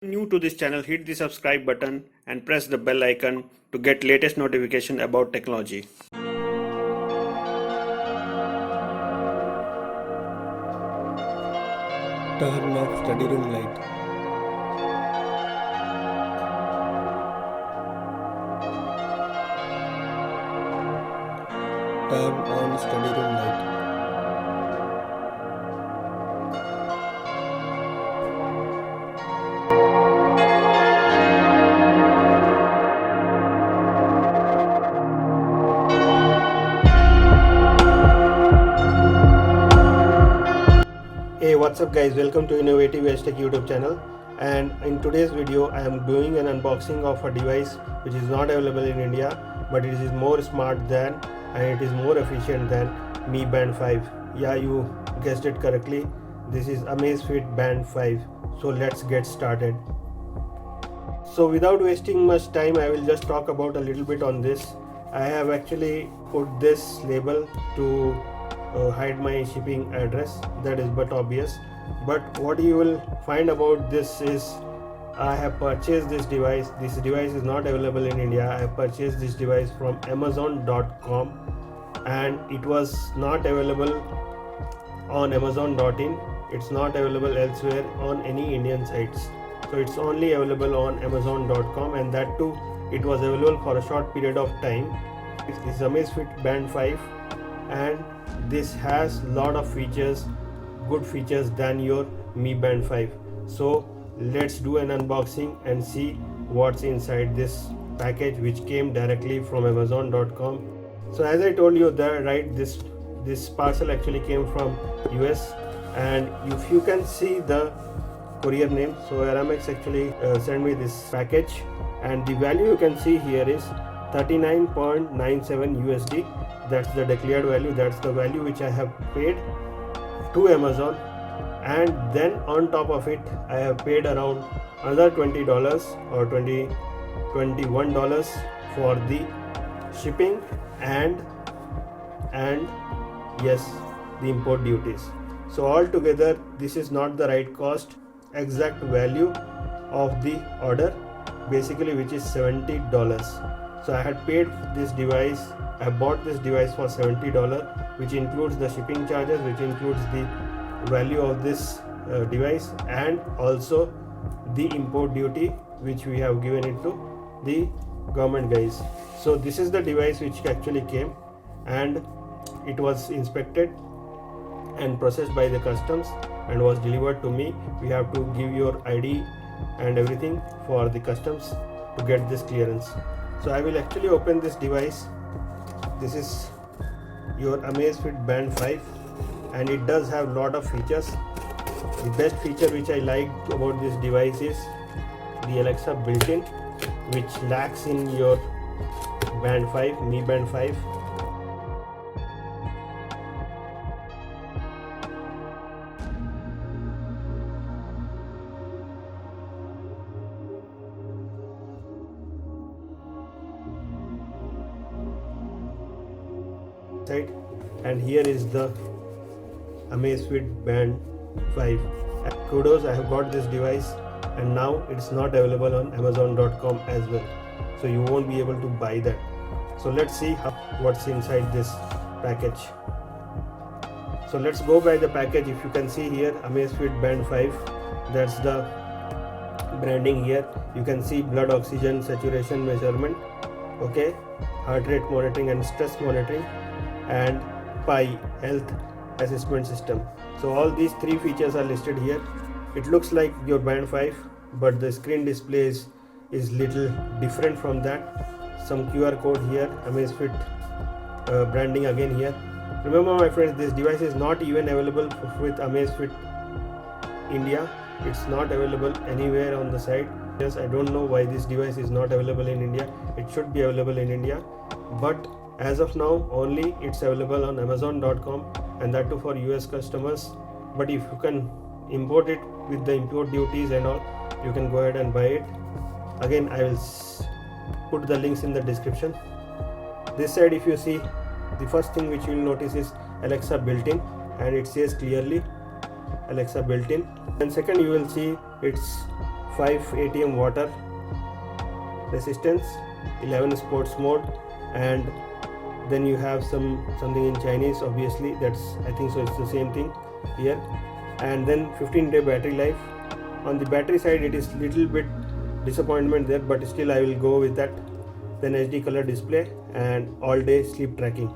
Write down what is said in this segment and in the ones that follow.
New to this channel, hit the subscribe button and press the bell icon to get latest notification about technology. Turn off study room light. Turn on study room light. Hey, what's up guys, welcome to Innovative Edge Tech YouTube channel, and in today's video I am doing an unboxing of a device which is not available in India, but it is more smart than and it is more efficient than Mi Band 5. Yeah, you guessed it correctly, this is Amazfit Band 5. So let's get started. So without wasting much time, I will just talk about a little bit on this. I have actually put this label to hide my shipping address, that is but obvious. But what you will find about this is I have purchased this device. This device is not available in India. I have purchased this device from Amazon.com and it was not available on Amazon.in. It's not available elsewhere on any Indian sites. So it's only available on Amazon.com, and that too it was available for a short period of time. It's Amazfit Band 5 and this has lot of features, good features than your Mi Band 5. So let's do an unboxing and see what's inside this package which came directly from Amazon.com. So as I told you there, right, this parcel actually came from US, and if you can see the courier name, so Aramex actually sent me this package, and the value you can see here is 39.97 USD. That's the declared value, that's the value which I have paid to Amazon, and then on top of it I have paid around another $20 or $21 for the shipping and yes, the import duties. So altogether this is not the right cost, exact value of the order basically, which is $70. So I had paid this device, I bought this device for $70, which includes the shipping charges, which includes the value of this device, and also the import duty which we have given it to the government guys. So this is the device which actually came, and it was inspected and processed by the customs and was delivered to me. We have to give your ID and everything for the customs to get this clearance. So I will actually open this device. This is your Amazfit Band 5 and it does have lot of features. The best feature which I liked about this device is the Alexa built-in, which lacks in your Band 5, Mi Band 5. And here is the Amazfit Band 5. Kudos, I have got this device and now it's not available on Amazon.com as well, so you won't be able to buy that. So let's see what's inside this package. So let's go by the package. If you can see here, Amazfit Band 5, that's the branding here. You can see blood oxygen saturation measurement, okay, heart rate monitoring and stress monitoring, and PI, health assessment system. So all these three features are listed here. It looks like your Band 5, but the screen display is little different from that. Some QR code here, Amazfit branding again here. Remember my friends, this device is not even available with Amazfit India. It's not available anywhere on the site. Yes, I don't know why this device is not available in India. It should be available in India, but as of now only it's available on Amazon.com, and that too for US customers. But if you can import it with the import duties and all, you can go ahead and buy it. Again, I will put the links in the description. This side, if you see, the first thing which you will notice is Alexa built-in, and it says clearly Alexa built-in. And second, you will see it's 5 ATM water resistance, 11 sports mode, and then you have something in Chinese, obviously that's, I think so it's the same thing here, and then 15-day battery life. On the battery side it is little bit disappointment there, but still I will go with that. Then HD color display and all day sleep tracking.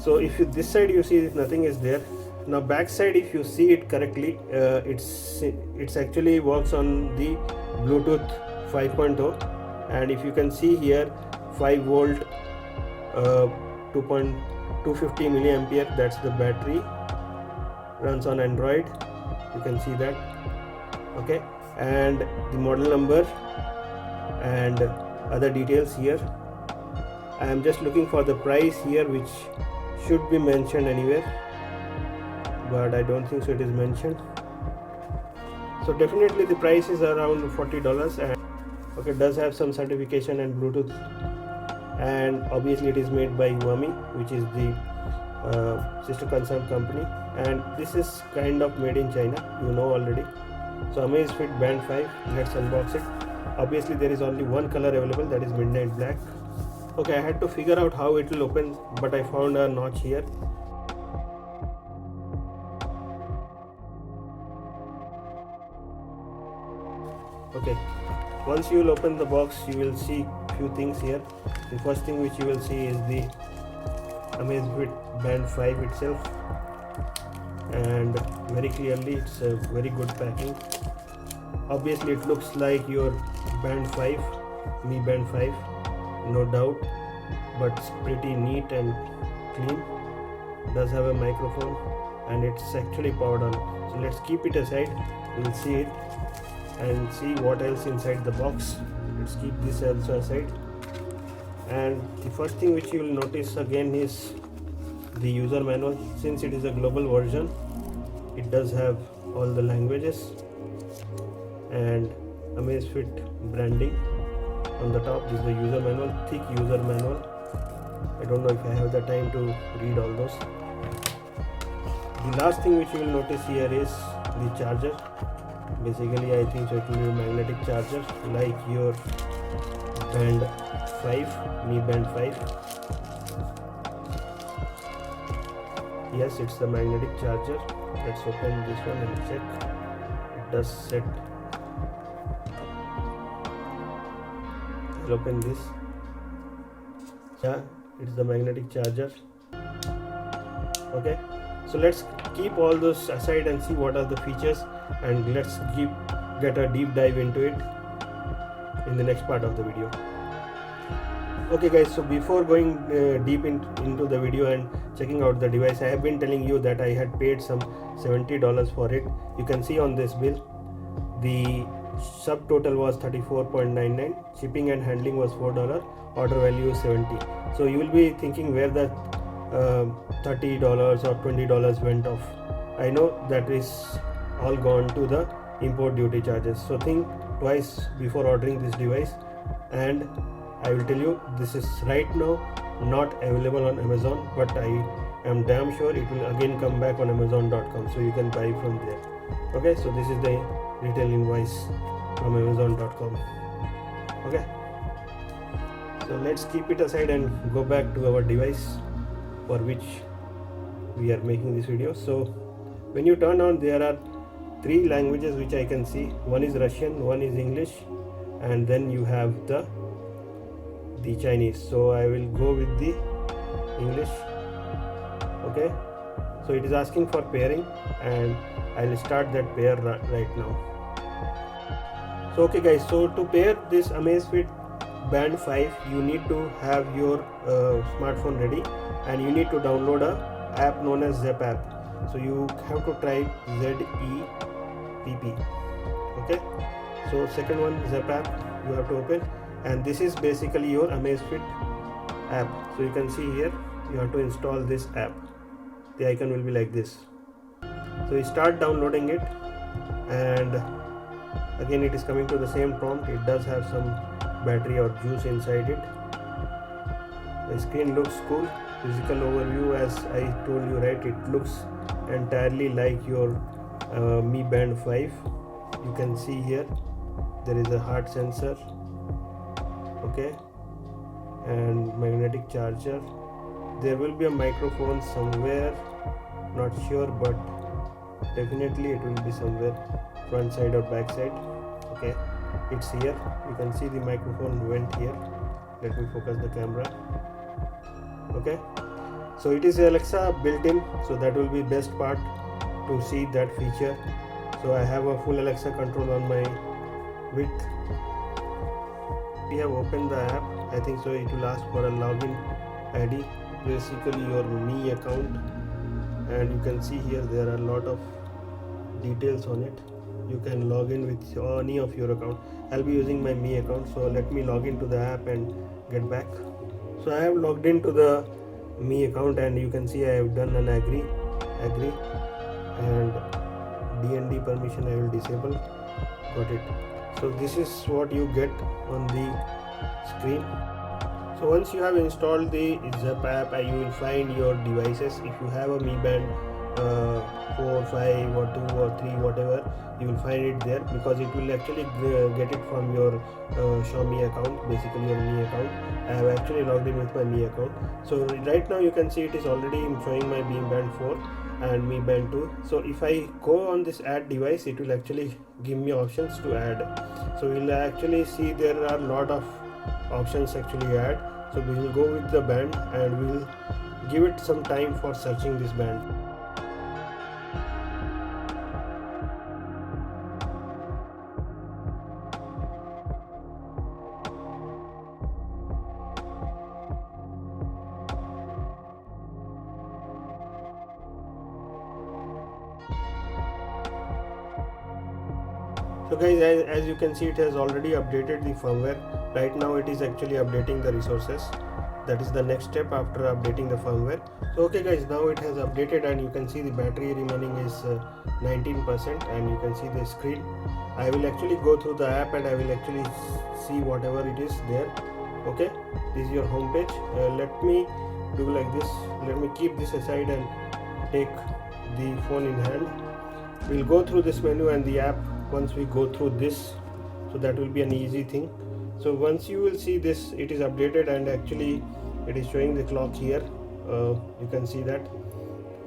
So if you, this side you see nothing is there. Now back side, if you see it correctly, it's actually works on the Bluetooth 5.0, and if you can see here 5 volt 250 milliampere, that's the battery, runs on Android, you can see that. Okay, and the model number and other details here. I am just looking for the price here, which should be mentioned anywhere, but I don't think so it is mentioned. So definitely the price is around $40, and okay, it does have some certification and Bluetooth, and obviously it is made by Huami, which is the sister concern company, and this is kind of made in China, you know already. So Amazfit Band 5, let's unbox it. Obviously there is only one color available, that is midnight black. Okay, I had to figure out how it will open, but I found a notch here. Okay, once you will open the box, you will see few things here. The first thing which you will see is the Amazfit Band 5 itself, and very clearly it's a very good packing. Obviously it looks like your Band 5, Mi Band 5, no doubt, but it's pretty neat and clean. It does have a microphone and it's actually powered on. So let's keep it aside, we'll see it and see what else inside the box. Let's keep this also aside. And the first thing which you will notice again is the user manual. Since it is a global version, it does have all the languages and Amazfit branding on the top. This is the user manual, thick user manual. I don't know if I have the time to read all those. The last thing which you will notice here is the charger. Basically I think so it will be a magnetic charger like your Band 5, Mi Band 5. Yes, it's the magnetic charger. Let's open this one and check. It does set. I'll open this. Yeah, it's the magnetic charger. Okay, so let's keep all those aside and see what are the features, and let's get a deep dive into it in the next part of the video. Okay guys, so before going deep into the video and checking out the device, I have been telling you that I had paid some $70 for it. You can see on this bill the subtotal was $34.99, shipping and handling was $4, order value is $70. So you will be thinking where the $30 or $20 went off. I know that is all gone to the import duty charges, so think twice before ordering this device. And I will tell you, this is right now not available on Amazon, but I am damn sure it will again come back on Amazon.com, so you can buy from there. Okay, so this is the retail invoice from Amazon.com. Okay, so let's keep it aside and go back to our device for which we are making this video. So when you turn on, there are 3 languages which I can see. One is Russian, one is English, and then you have the Chinese. So I will go with the English. Okay, so it is asking for pairing and I will start that pair right now. So okay guys, so to pair this Amazfit Band 5, you need to have your smartphone ready, and you need to download a app known as Zepp app. So you have to try ZEPP. Okay, so second one, Zepp app, you have to open, and this is basically your Amazfit app. So you can see here, you have to install this app. The icon will be like this. So you start downloading it, and again it is coming to the same prompt. It does have some battery or juice inside it. The screen looks cool. Physical overview, as I told you, right, it looks entirely like your Mi Band 5. you can see here there is a heart sensor, okay, and magnetic charger. There will be a microphone somewhere, not sure, but definitely it will be somewhere, front side or back side. Okay, it's here. You can see the microphone went here. Let me focus the camera. Okay, so it is Alexa built in, so that will be best part to see that feature. So I have a full Alexa control on my width. We have opened the app. I think so it will ask for a login ID, basically your Me account, and you can see here there are a lot of details on it. You can log in with any of your account. I'll be using my Me account, so let me log into the app and get back. So I have logged into the Me account, and you can see I have done an agree, and DND permission I will disable. Got it. So this is what you get on the screen. So once you have installed the Zepp app, you will find your devices. If you have a Mi Band 4, 5 or 2 or 3, whatever, you will find it there, because it will actually get it from your Xiaomi account, basically your Mi account. I have actually logged in with my Mi account. So right now you can see it is already showing my Mi Band 4 and Mi Band 2. So if I go on this add device, it will actually give me options to add. So we'll actually see there are a lot of options actually add. So we will go with the band and we will give it some time for searching this band. So guys, as you can see, it has already updated the firmware. Right now it is actually updating the resources. That is the next step after updating the firmware. So okay guys, now it has updated, and you can see the battery remaining is 19%, and you can see the screen. I will actually go through the app and I will actually see whatever it is there. Okay, this is your home page. Let me do like this. Let me keep this aside and take the phone in hand. We'll go through this menu and the app once we go through this, so that will be an easy thing. So once you will see this, it is updated, and actually it is showing the clock here. You can see that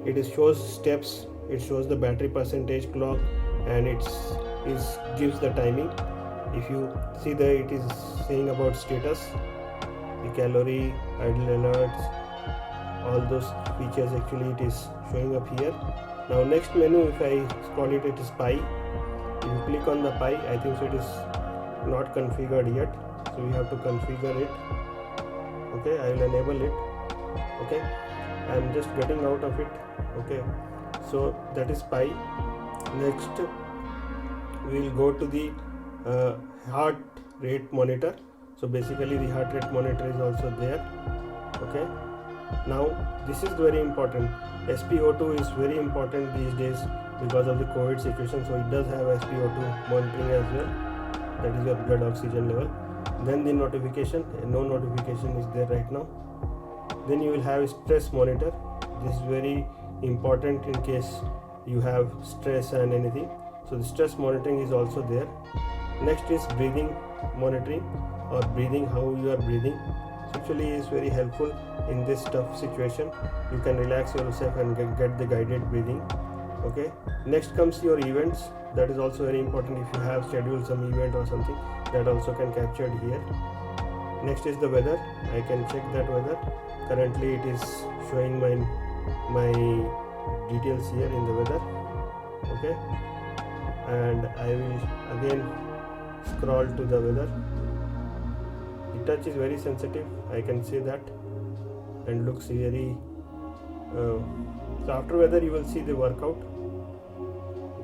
it is shows steps, it shows the battery percentage clock, and it gives the timing. If you see that it is saying about status, the calorie, idle alerts, all those features actually it is showing up here. Now next menu, if I scroll it, it is Pi. If you click on the Pi, I think so it is not configured yet, so we have to configure it. Okay, I will enable it. Okay, I am just getting out of it. Okay, so that is Pi. Next we will go to the heart rate monitor. So basically the heart rate monitor is also there. Okay, now this is very important. SpO2 is very important these days because of the COVID situation, so it does have SpO2 monitoring as well. That is your blood oxygen level. Then the notification, no notification is there right now. Then you will have stress monitor. This is very important in case you have stress and anything. So the stress monitoring is also there. Next is breathing monitoring, or breathing, how you are breathing. So actually is very helpful in this tough situation. You can relax yourself and get the guided breathing. Okay, next comes your events. That is also very important. If you have scheduled some event or something, that also can capture here. Next is the weather. I can check that weather. Currently it is showing my details here in the weather. Okay, and I will again scroll to the weather. The touch is very sensitive, I can say that, and looks very so after weather you will see the workout.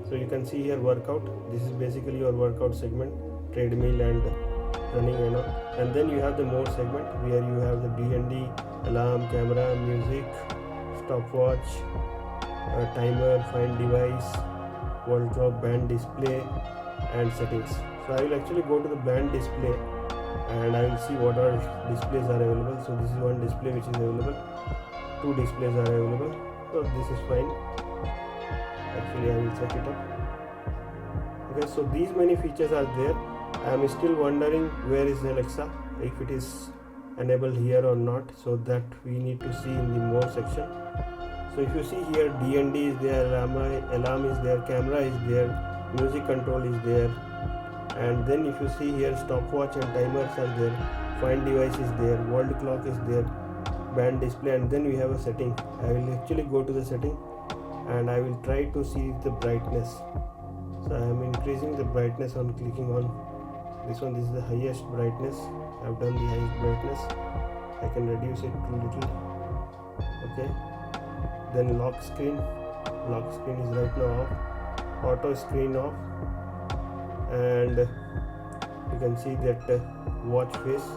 So you can see here workout. This is basically your workout segment, treadmill and running and all. And then you have the more segment where you have the DND, alarm, camera, music, stopwatch, timer, find device, wardrobe, band display, and settings. So I will actually go to the band display and I will see what all displays are available. So this is one display which is available. Two displays are available. So this is fine. Actually I will set it up. Okay, so these many features are there. I am still wondering where is Alexa, if it is enabled here or not, so that we need to see in the more section. So if you see here, DND is there, alarm is there, camera is there, music control is there, and then if you see here, stopwatch and timers are there, find device is there, world clock is there, band display, and then we have a setting. I will actually go to the setting and I will try to see the brightness. So I am increasing the brightness on clicking on this one. This is the highest brightness. I have done the highest brightness. I can reduce it to little. Okay, then lock screen is right now off, auto screen off, and you can see that watch face,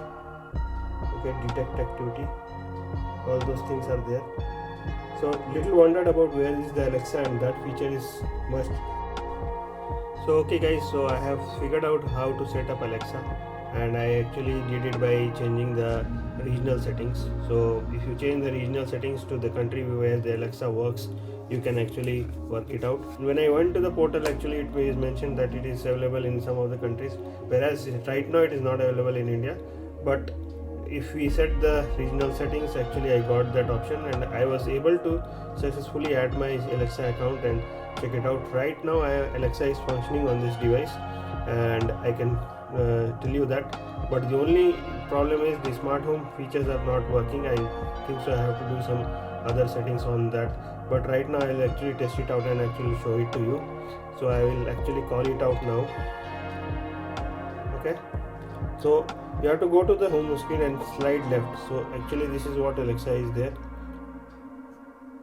okay, detect activity, all those things are there. So little wondered about where is the Alexa, and that feature is must. So okay guys, so I have figured out how to set up Alexa, and I actually did it by changing the regional settings. So if you change the regional settings to the country where the Alexa works, you can actually work it out. When I went to the portal, actually it is mentioned that it is available in some of the countries, whereas right now it is not available in India. But if we set the regional settings, actually I got that option and I was able to successfully add my Alexa account and check it out. Right now Alexa is functioning on this device, and I can tell you that. But the only problem is the smart home features are not working. I think so I have to do some other settings on that, but right now I'll actually test it out and actually show it to you. So I will actually call it out now. Okay, so you have to go to the home screen and slide left. So actually this is what Alexa is there.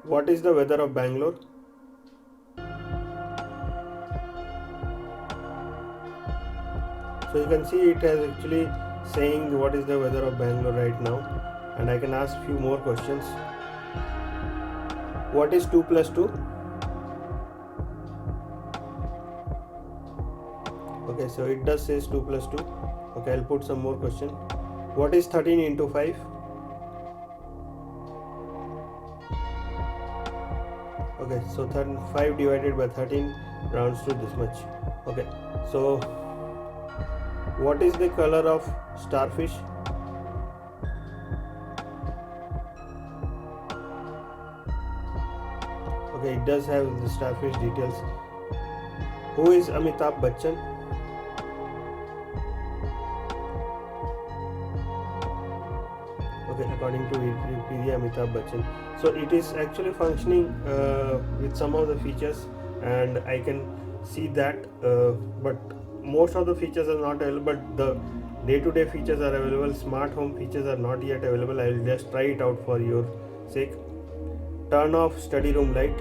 What is the weather of Bangalore? So you can see it has actually saying what is the weather of Bangalore right now, and I can ask few more questions. What is 2 plus 2? Okay, so it does says 2 plus 2. Okay, I'll put some more question. What is 13 into 5? Okay, so 5 divided by 13 rounds to this much. Okay, so what is the color of starfish? Okay, it does have the starfish details. Who is Amitabh Bachchan? Okay, according to Wikipedia, Amitabh Bachchan. So it is actually functioning with some of the features, and I can see that, but most of the features are not available. But the day-to-day features are available. Smart home features are not yet available. I will just try it out for your sake. Turn off study room light.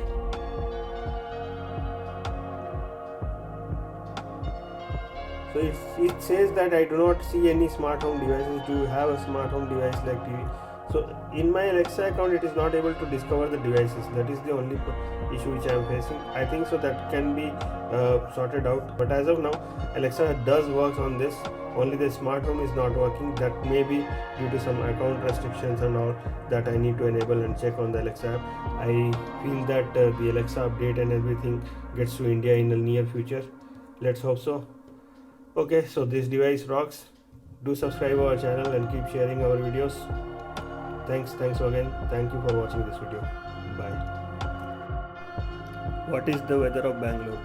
So it says that I do not see any smart home devices. Do you have a smart home device like TV? So in my Alexa account, it is not able to discover the devices. That is the only issue which I am facing. I think so that can be sorted out. But as of now, Alexa does work on this. Only the smart home is not working. That may be due to some account restrictions and all that I need to enable and check on the Alexa app. I feel that the Alexa update and everything gets to India in the near future. Let's hope so. Okay, so this device rocks. Do subscribe our channel and keep sharing our videos. Thanks again. Thank you for watching this video. Bye. What is the weather of Bangalore?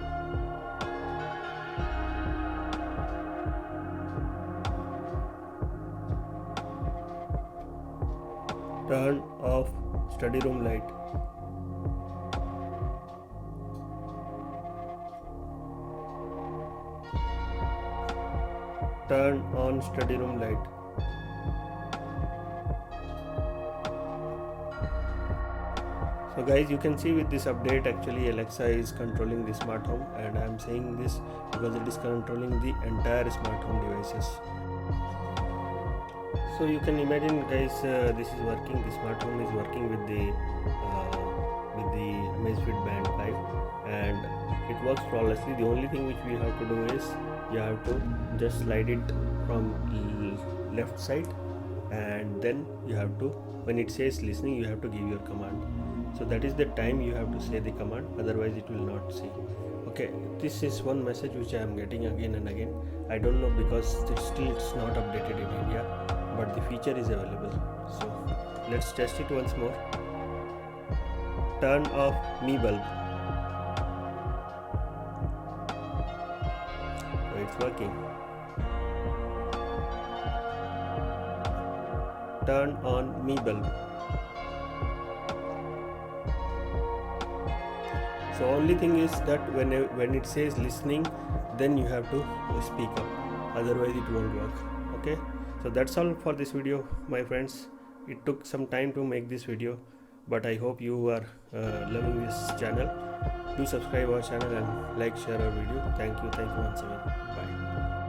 Turn off study room light. Turn on study room light. So guys, you can see with this update, actually Alexa is controlling the smart home, and I am saying this because it is controlling the entire smart home devices. So you can imagine guys, this is working. The smart home is working with the Amazfit Band 5, and it works flawlessly. The only thing which we have to do is you have to just slide it from left side, and then you have to, when it says listening, you have to give your command. So that is the time you have to say the command, otherwise it will not say. Okay, this is one message which I am getting again and again. I don't know because it's not updated in India, but the feature is available. So let's test it once more. Turn off Mi Bulb. So it's working. Turn on Mi Bulb. So only thing is that when it says listening, then you have to speak up, otherwise it won't work. Okay, so that's all for this video, my friends. It took some time to make this video, but I hope you are loving this channel. Do subscribe our channel and like, share our video. Thank you once again. Bye.